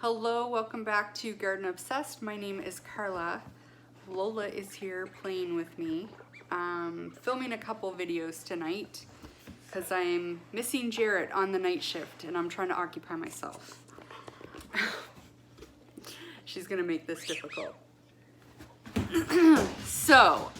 Hello, welcome back to Garden Obsessed. My name is Carla. Lola is here playing with me. Filming a couple videos tonight because I'm missing Jarrett on the night shift and I'm trying to occupy myself. She's gonna make this difficult. So,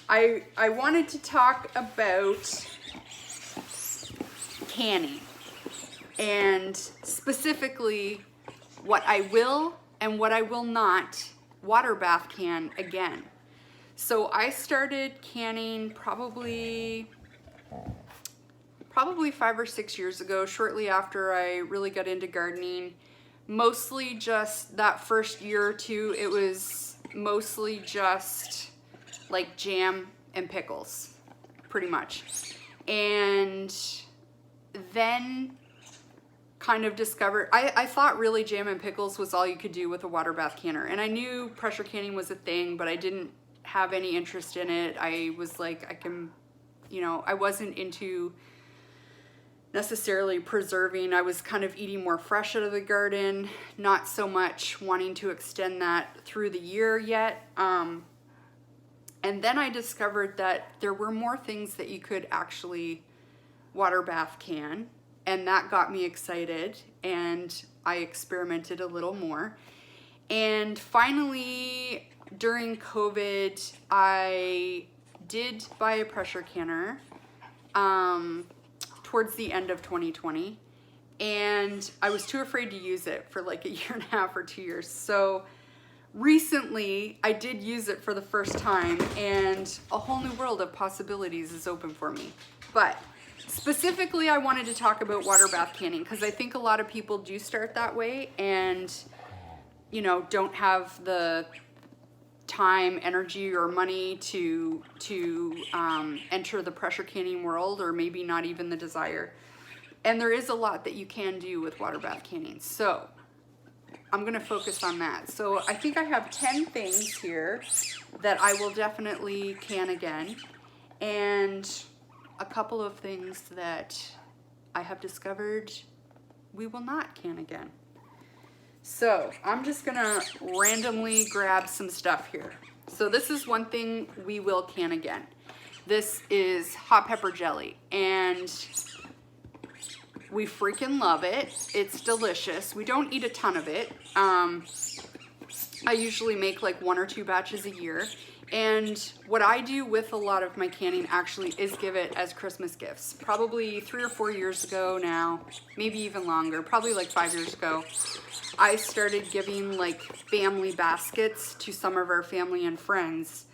I wanted to talk about canning. And specifically what I will and what I will not water bath can again. So I started canning probably 5 or 6 years ago, shortly after I really got into gardening. Mostly just that first year or two, it was mostly just like jam and pickles, pretty much. And then kind of discovered, I thought really jam and pickles was all you could do with a water bath canner. And I knew pressure canning was a thing, but I didn't have any interest in it. I was like, I wasn't into necessarily preserving. I was kind of eating more fresh out of the garden, not so much wanting to extend that through the year yet. And then I discovered that there were more things that you could actually water bath can. And that got me excited, and I experimented a little more. And finally, during COVID, I did buy a pressure canner towards the end of 2020. And I was too afraid to use it for like a year and a half or 2 years. So recently, I did use it for the first time, and a whole new world of possibilities is open for me. But specifically, I wanted to talk about water bath canning because I think a lot of people do start that way and, don't have the time, energy, or money to enter the pressure canning world, or maybe not even the desire. And there is a lot that you can do with water bath canning. So I'm going to focus on that. So I think I have 10 things here that I will definitely can again. And a couple of things that I have discovered we will not can again. So I'm just gonna randomly grab some stuff here. So this is one thing we will can again. This is hot pepper jelly, and we freaking love it. It's delicious. We don't eat a ton of it. I usually make like 1 or 2 batches a year. And what I do with a lot of my canning actually is give it as Christmas gifts. Probably 3 or 4 years ago now, maybe even longer, probably like 5 years ago, I started giving like family baskets to some of our family and friends.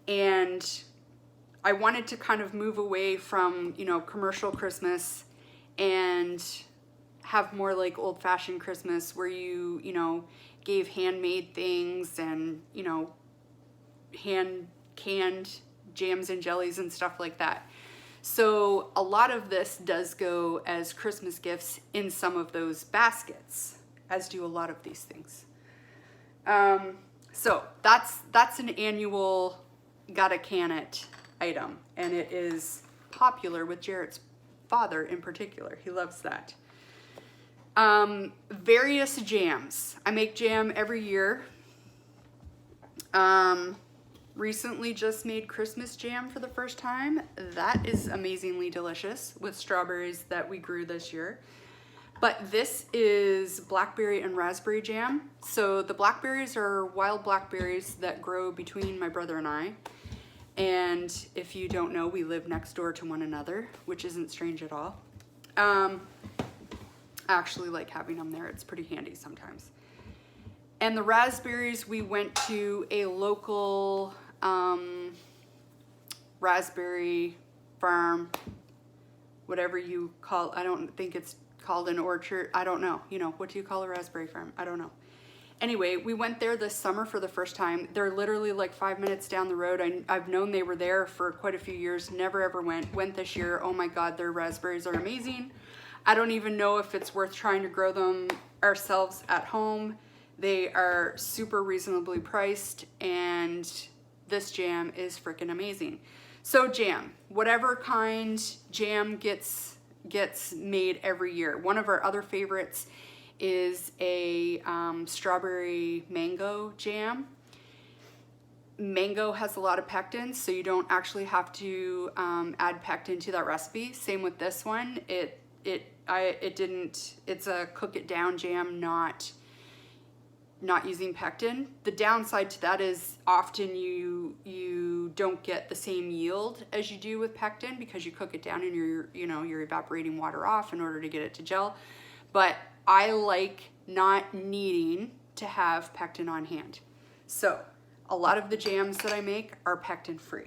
And I wanted to kind of move away from, commercial Christmas and have more like old-fashioned Christmas where you gave handmade things and, hand canned jams and jellies and stuff like that. So a lot of this does go as Christmas gifts in some of those baskets, as do a lot of these things. So that's an annual gotta can it item, and it is popular with Jarrett's father in particular. He loves that. Various jams. I make jam every year. Recently just made Christmas jam for the first time. That is amazingly delicious with strawberries that we grew this year. But this is blackberry and raspberry jam. So the blackberries are wild blackberries that grow between my brother and I. And if you don't know, we live next door to one another, which isn't strange at all. I actually like having them there. It's pretty handy sometimes. And the raspberries, we went to a local raspberry farm, whatever you call, I don't think it's called an orchard. I don't know. What do you call a raspberry farm? I don't know. Anyway, we went there this summer for the first time. They're literally like 5 minutes down the road. I've known they were there for quite a few years, never ever went this year. Oh my God, their raspberries are amazing. I don't even know if it's worth trying to grow them ourselves at home. They are super reasonably priced, and this jam is freaking amazing. So jam, whatever kind jam gets made every year. One of our other favorites is a strawberry mango jam. Mango has a lot of pectin, so you don't actually have to add pectin to that recipe. Same with this one. It's a cook it down jam, not using pectin. The downside to that is often you don't get the same yield as you do with pectin because you cook it down and you're evaporating water off in order to get it to gel. But I like not needing to have pectin on hand. So a lot of the jams that I make are pectin free.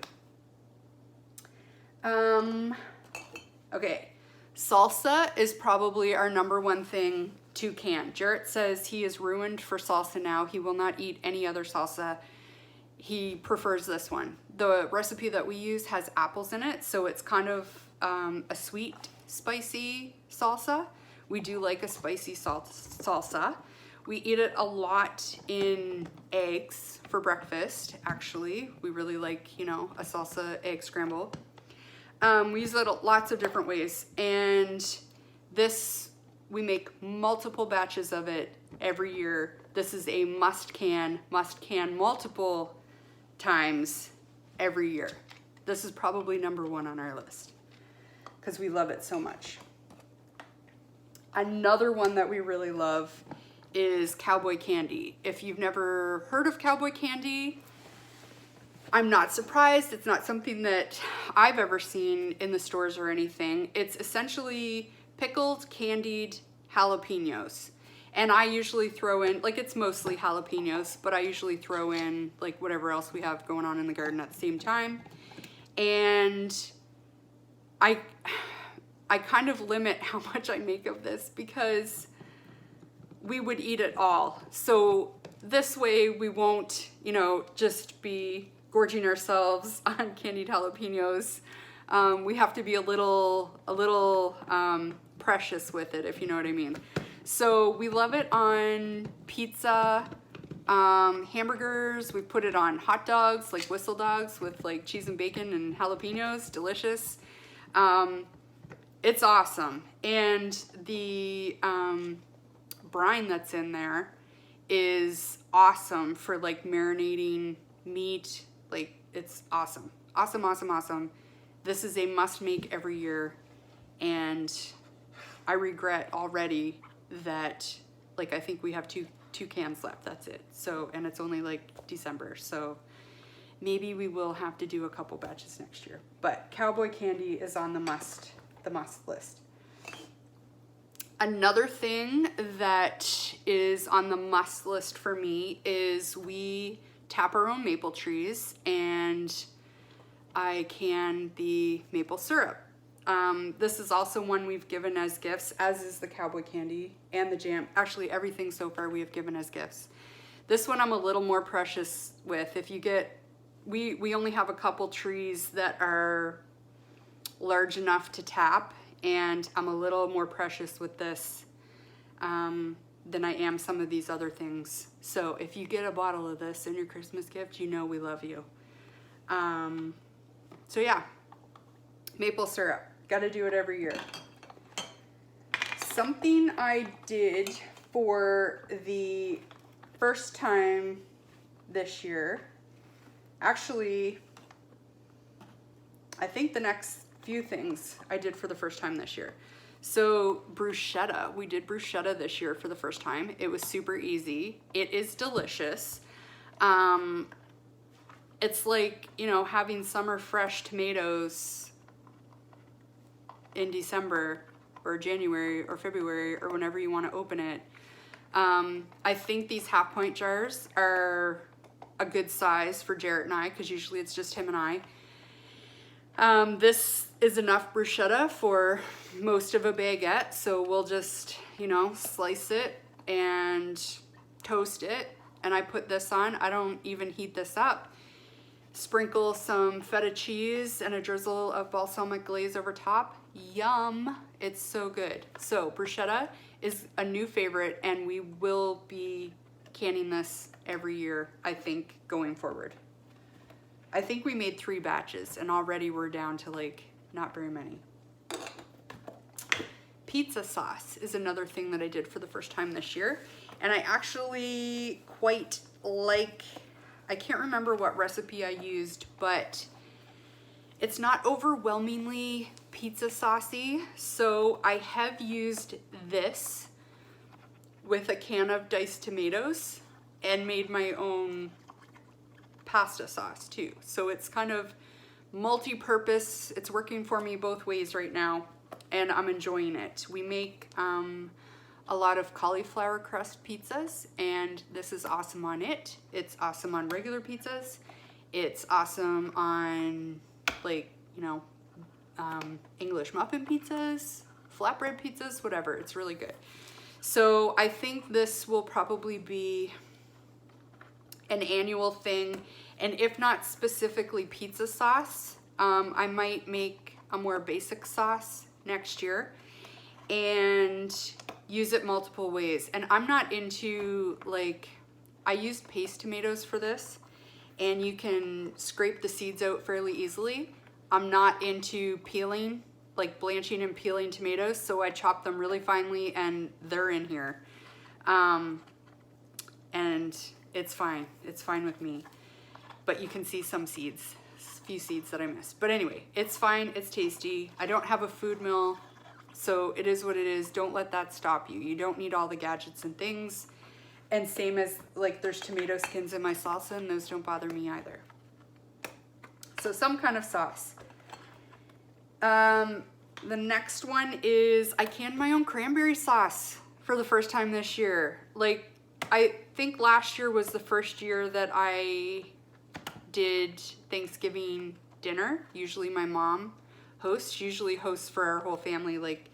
Okay, salsa is probably our #1 thing to can. Jarrett says he is ruined for salsa now. He will not eat any other salsa. He prefers this one. The recipe that we use has apples in it, so it's kind of a sweet, spicy salsa. We do like a spicy salsa. We eat it a lot in eggs for breakfast, actually. We really like, a salsa egg scramble. We use it lots of different ways. And this, we make multiple batches of it every year. This is a must can multiple times every year. This is probably #1 on our list because we love it so much. Another one that we really love is cowboy candy. If you've never heard of cowboy candy, I'm not surprised. It's not something that I've ever seen in the stores or anything. It's essentially pickled candied jalapenos. And I usually throw in, it's mostly jalapenos, but I usually throw in whatever else we have going on in the garden at the same time. And I kind of limit how much I make of this because we would eat it all. So this way we won't, just be gorging ourselves on candied jalapenos. We have to be a little precious with it, if you know what I mean. So we love it on pizza, hamburgers. We put it on hot dogs, like whistle dogs with cheese and bacon and jalapenos. Delicious. It's awesome. And the brine that's in there is awesome for marinating meat. It's awesome. Awesome. This is a must make every year, and I regret already that I think we have two cans left. That's it. So, and it's only December, so maybe we will have to do a couple batches next year. But cowboy candy is on the must list. Another thing that is on the must list for me is we tap our own maple trees, and I can the maple syrup. This is also one we've given as gifts, as is the cowboy candy and the jam. Actually, everything so far we have given as gifts. This one I'm a little more precious with. If you get, we only have a couple trees that are large enough to tap, and I'm a little more precious with this than I am some of these other things. So if you get a bottle of this in your Christmas gift, we love you. So yeah, maple syrup, gotta do it every year. Something I did for the first time this year, actually, I think the next few things I did for the first time this year. So bruschetta, we did bruschetta this year for the first time. It was super easy. It is delicious. It's like, having summer fresh tomatoes in December or January or February or whenever you want to open it. I think these 1/2 pint jars are a good size for Jarrett and I, because usually it's just him and I. This is enough bruschetta for most of a baguette, so we'll just, slice it and toast it. And I put this on. I don't even heat this up. Sprinkle some feta cheese and a drizzle of balsamic glaze over top. Yum! It's so good. So bruschetta is a new favorite, and we will be canning this every year, I think, going forward. I think we made 3 batches, and already we're down to not very many. pizza sauce is another thing that I did for the first time this year. And I actually quite like, I can't remember what recipe I used, but it's not overwhelmingly pizza saucy. So I have used this with a can of diced tomatoes and made my own pasta sauce too. So it's kind of multi-purpose. It's working for me both ways right now, and I'm enjoying it. We make a lot of cauliflower crust pizzas, and this is awesome on it. It's awesome on regular pizzas. It's awesome on, like, you know, English muffin pizzas, flatbread pizzas, whatever. It's really good. So I think this will probably be an annual thing, and if not specifically pizza sauce, I might make a more basic sauce next year and use it multiple ways. And I'm not into, like, I used paste tomatoes for this, and you can scrape the seeds out fairly easily. I'm not into peeling, like blanching and peeling tomatoes, so I chop them really finely and they're in here. And it's fine. It's fine with me. But you can see some seeds, a few seeds that I missed. But anyway, it's fine. It's tasty. I don't have a food mill, so it is what it is. Don't let that stop you. You don't need all the gadgets and things. And same as, like, there's tomato skins in my salsa, and those don't bother me either. So some kind of sauce. The next one is I canned my own cranberry sauce for the first time this year. Like, I think last year was the first year that I did Thanksgiving dinner. Usually my mom hosts. She usually hosts for our whole family, like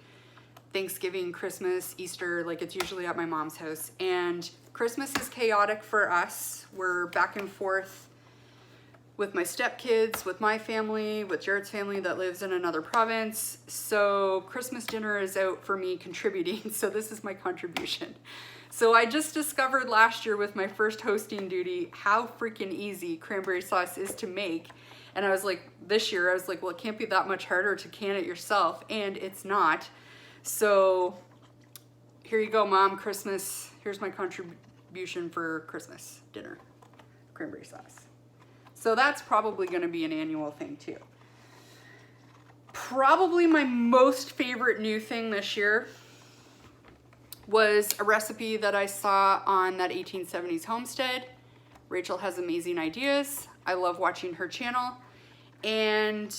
Thanksgiving, Christmas, Easter, like it's usually at my mom's house. And Christmas is chaotic for us. We're back and forth with my stepkids, with my family, with Jared's family that lives in another province. So Christmas dinner is out for me contributing. So this is my contribution. So I just discovered last year with my first hosting duty how freaking easy cranberry sauce is to make. And I was like, this year, I was like, well, it can't be that much harder to can it yourself. And it's not. So here you go, Mom, Christmas. Here's my contribution for Christmas dinner, cranberry sauce. So that's probably going to be an annual thing too. Probably my most favorite new thing this year was a recipe that I saw on that 1870s homestead. Rachel has amazing ideas. I love watching her channel. And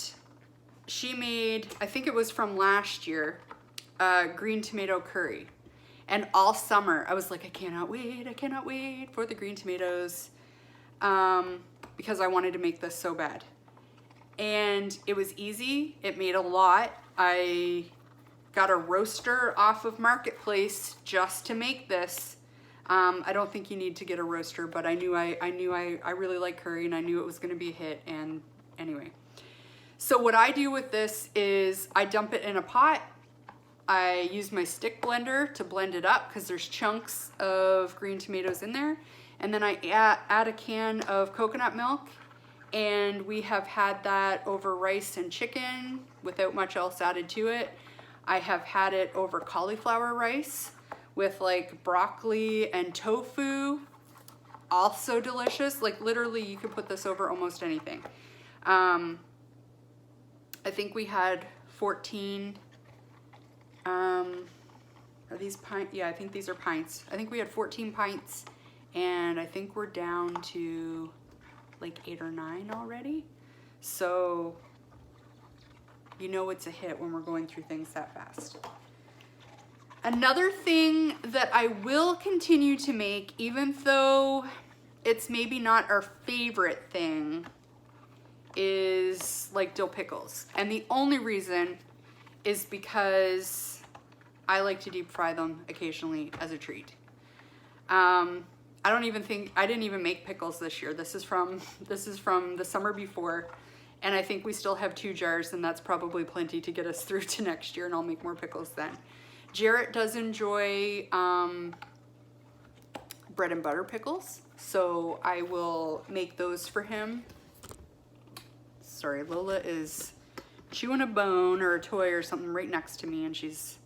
she made, I think it was from last year, green tomato curry. And all summer, I was like, I cannot wait for the green tomatoes. Because I wanted to make this so bad. And it was easy. It made a lot. I got a roaster off of Marketplace just to make this. I don't think you need to get a roaster, but I knew I really like curry, and I knew it was going to be a hit. And anyway, so what I do with this is I dump it in a pot. I use my stick blender to blend it up because there's chunks of green tomatoes in there. And then I add a can of coconut milk, and we have had that over rice and chicken without much else added to it. I have had it over cauliflower rice with like broccoli and tofu, also delicious. Like literally you could put this over almost anything. I think we had 14, are these pints? Yeah, I think these are pints. I think we had 14 pints. And I think we're down to like 8 or 9 already. So, you know it's a hit when we're going through things that fast. Another thing that I will continue to make, even though it's maybe not our favorite thing, is like dill pickles. And the only reason is because I like to deep fry them occasionally as a treat. I didn't even make pickles this year. This is from the summer before, and I think we still have 2 jars, and that's probably plenty to get us through to next year, and I'll make more pickles then. Jarrett does enjoy bread and butter pickles, so I will make those for him. Sorry, Lola is chewing a bone or a toy or something right next to me, and she's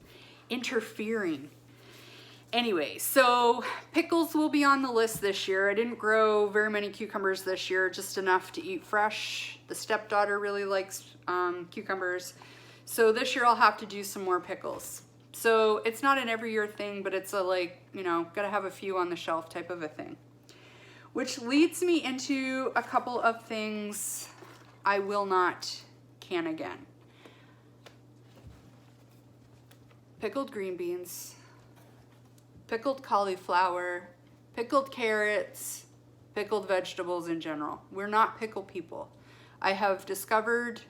interfering. Anyway, so pickles will be on the list this year. I didn't grow very many cucumbers this year, just enough to eat fresh. The stepdaughter really likes cucumbers. So this year I'll have to do some more pickles. So it's not an every year thing, but it's a like, you know, gotta have a few on the shelf type of a thing. Which leads me into a couple of things I will not can again. Pickled green beans, pickled cauliflower, pickled carrots, pickled vegetables in general. We're not pickle people. I have discovered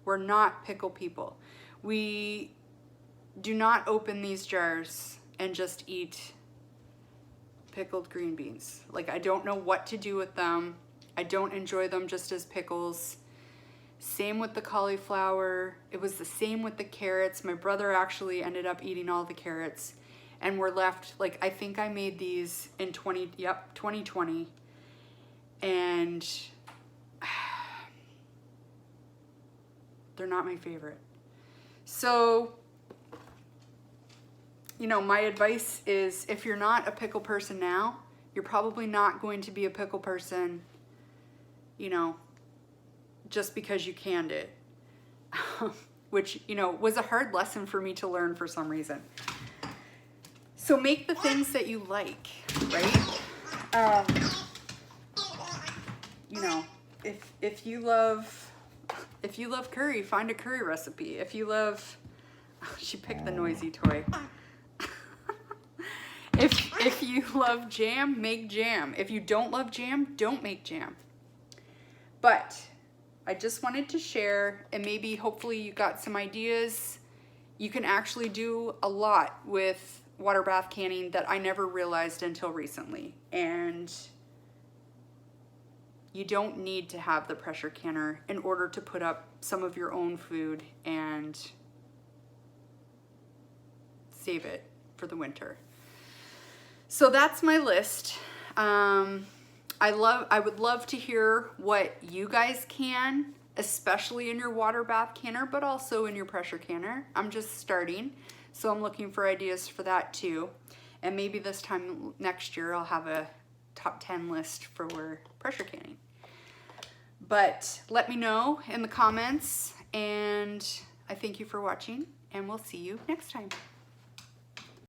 we're not pickle people. We do not open these jars and just eat pickled green beans. Like, I don't know what to do with them. I don't enjoy them just as pickles. Same with the cauliflower. It was the same with the carrots. My brother actually ended up eating all the carrots, and we're left, like, I think I made these in 2020, and they're not my favorite. So, you know, my advice is, if you're not a pickle person now, you're probably not going to be a pickle person, you know, just because you canned it. Which, you know, was a hard lesson for me to learn for some reason. So make the things that you like, right? You know, if you love curry, find a curry recipe. If you love, she picked the noisy toy. If you love jam, make jam. If you don't love jam, don't make jam. But I just wanted to share, and maybe hopefully you got some ideas. You can actually do a lot with water bath canning that I never realized until recently. And you don't need to have the pressure canner in order to put up some of your own food and save it for the winter. So that's my list. I would love to hear what you guys can, especially in your water bath canner, but also in your pressure canner. I'm just starting, so I'm looking for ideas for that too. And maybe this time next year I'll have a top 10 list for pressure canning. But let me know in the comments, and I thank you for watching, and we'll see you next time.